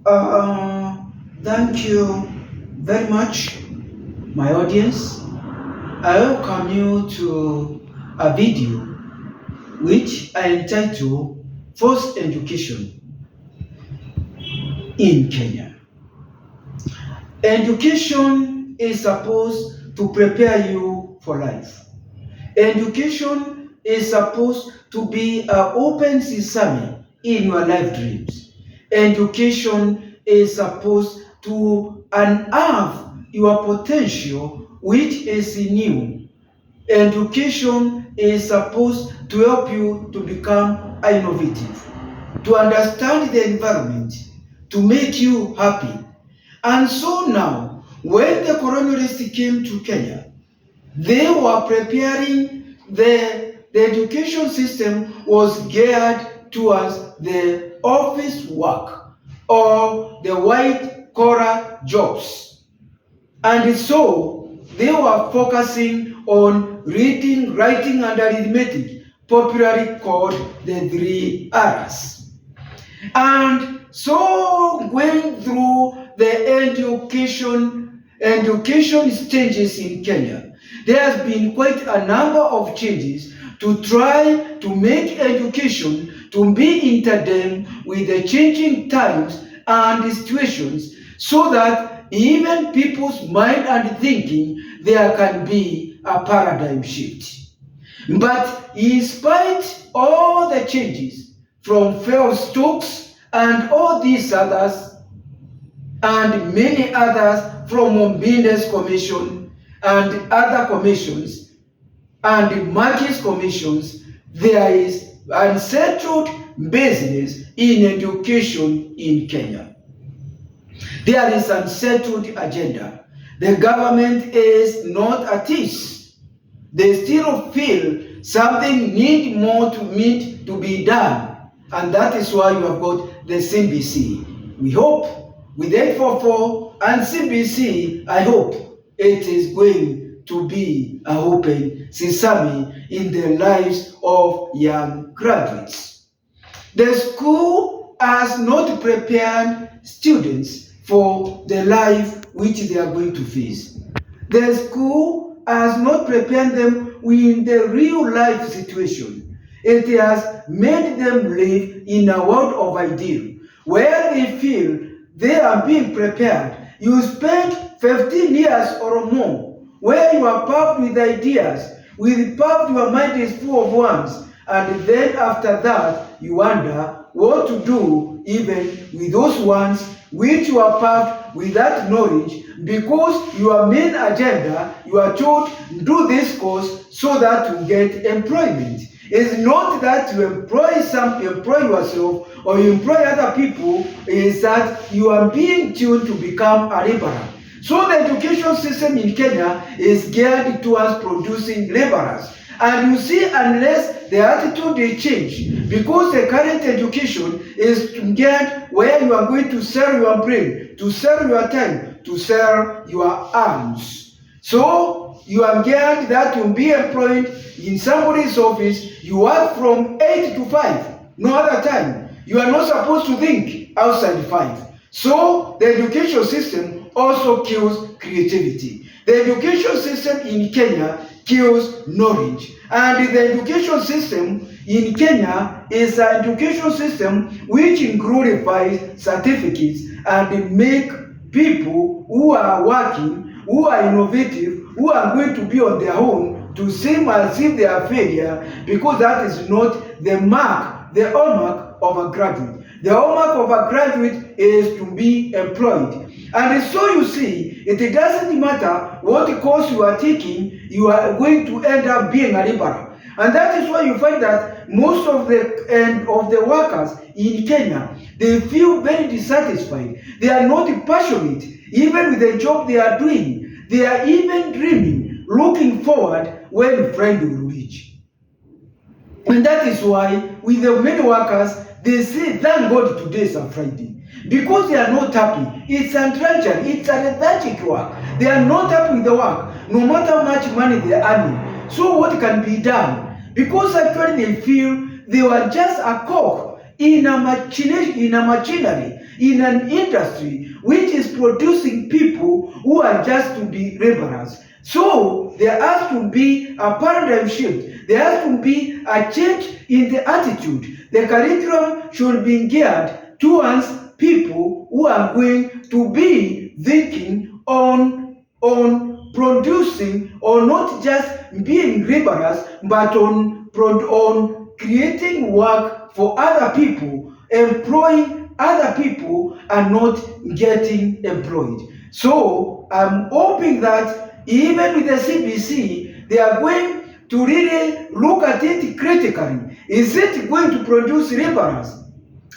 Uh, Thank you very much, my audience. I welcome you to a video which I entitled Forced Education in Kenya. Education is supposed to prepare you for life. Education is supposed to be an open sesame in your life dreams. Education is supposed to unearth your potential which is in you. Education is supposed to help you to become innovative, to understand the environment, to make you happy. And so now, when the colonialists came to Kenya, they were preparing the education system was geared towards the office work or the white collar jobs. And so they were focusing on reading, writing, and arithmetic, popularly called the 3 R's. And so going through the education stages in Kenya, there has been quite a number of changes to try to make education to be in tandem with the changing times and situations, so that even people's mind and thinking, there can be a paradigm shift. But in spite all the changes from Stokes and all these others, and many others from Ombinde's commission and other commissions and Marquis commissions, there is unsettled business in education in Kenya. There is unsettled agenda. The government is not at ease. They still feel something need to be done, and that is why you have got the CBC. We hope with 844 and CBC, I hope it is going to be a open sesame in the lives of young graduates. The school has not prepared students for the life which they are going to face. The school has not prepared them with the real life situation. It has made them live in a world of ideal, where they feel they are being prepared. You spend 15 years or more where you are puffed with ideas, your mind is full of worms, and then after that you wonder what to do even with those ones which you are puffed with that knowledge, because your main agenda, you are told, do this course so that you get employment. It's not that you employ yourself or you employ other people, is that you are being tuned to become a laborer. So the education system in Kenya is geared towards producing laborers. And you see, unless the attitude they change, because the current education is geared where you are going to sell your brain, to sell your time, to sell your arms. So you are geared that you'll be employed in somebody's office. You work from 8 to 5, no other time. You are not supposed to think outside 5. So the education system also kills creativity. The education system in Kenya kills knowledge. And the education system in Kenya is an education system which glorifies certificates and make people who are working, who are innovative, who are going to be on their own, to seem as if they are failure, because that is not the mark, the hallmark of a graduate. The hallmark of a graduate is to be employed. And so you see, it doesn't matter what course you are taking, you are going to end up being a laborer. And that is why you find that most of the workers in Kenya, they feel very dissatisfied. They are not passionate, even with the job they are doing. They are even dreaming, looking forward when Friday will reach. And that is why, with the many workers, they say, thank God today is a Friday. Because they are not happy. It's a drudgery, it's a lethargic work. They are not happy with the work, no matter how much money they are earning. So what can be done? Because actually they feel they were just a cog in a machinery, in an industry which is producing people who are just to be laborers. So there has to be a paradigm shift. There has to be a change in the attitude. The curriculum should be geared towards people who are going to be thinking on producing, or not just being laborers, but on creating work for other people, employing other people, and not getting employed. So I'm hoping that even with the CBC, they are going to really look at it critically. Is it going to produce laborers,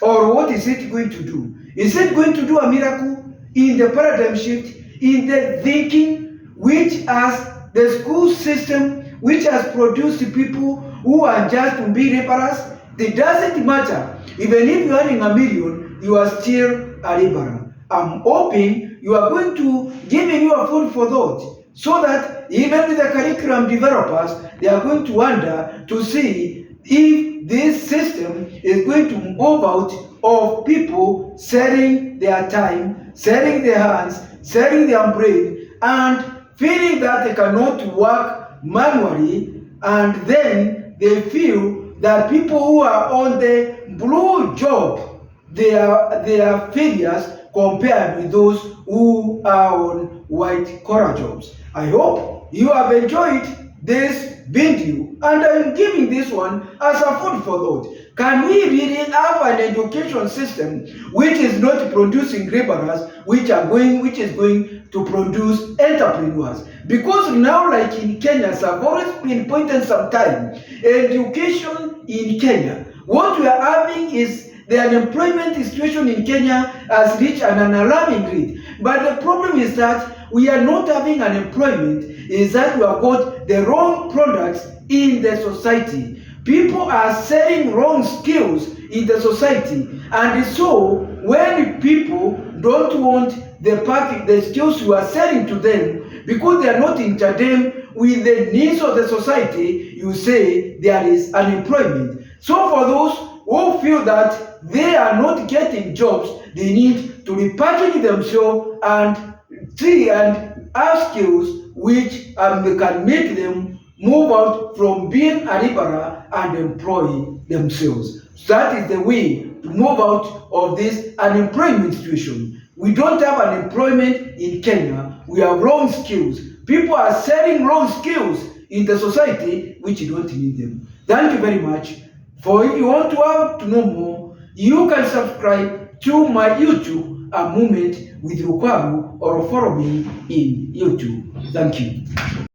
or what is it going to do? Is it going to do a miracle in the paradigm shift, in the thinking, which has the school system, which has produced people who are just to be laborers? It doesn't matter. Even if you're earning $1 million, you are still a laborer. I'm hoping you are going to give me your food for thought, so that even with the curriculum developers, they are going to wonder to see if this system is going to move out of people selling their time, selling their hands, selling their brain, and feeling that they cannot work manually, and then they feel that people who are on the blue job, they are failures compared with those who are on white collar jobs. I hope you have enjoyed this video, and I'm giving this one as a food for thought. Can we really have an education system which is not producing laborers, which is going to produce entrepreneurs? Because now, like in Kenya, as I've always been pointing some time, education in Kenya, what we are having is the unemployment situation in Kenya has reached an alarming rate. But the problem is that we are not having unemployment, is that we have got the wrong products in the society. People are selling wrong skills in the society. And so when people don't want the skills we are selling to them, because they are not in tandem with the needs of the society, you say there is unemployment. So for those who feel that they are not getting jobs, they need to repackage themselves and see and have skills which can make them move out from being a laborer and employ themselves. So that is the way to move out of this unemployment situation. We don't have unemployment in Kenya. We have wrong skills. People are selling wrong skills in the society which don't need them. Thank you very much. For if you want to know more, you can subscribe to my YouTube, A Moment with Lukwago, or follow me in YouTube. Thank you.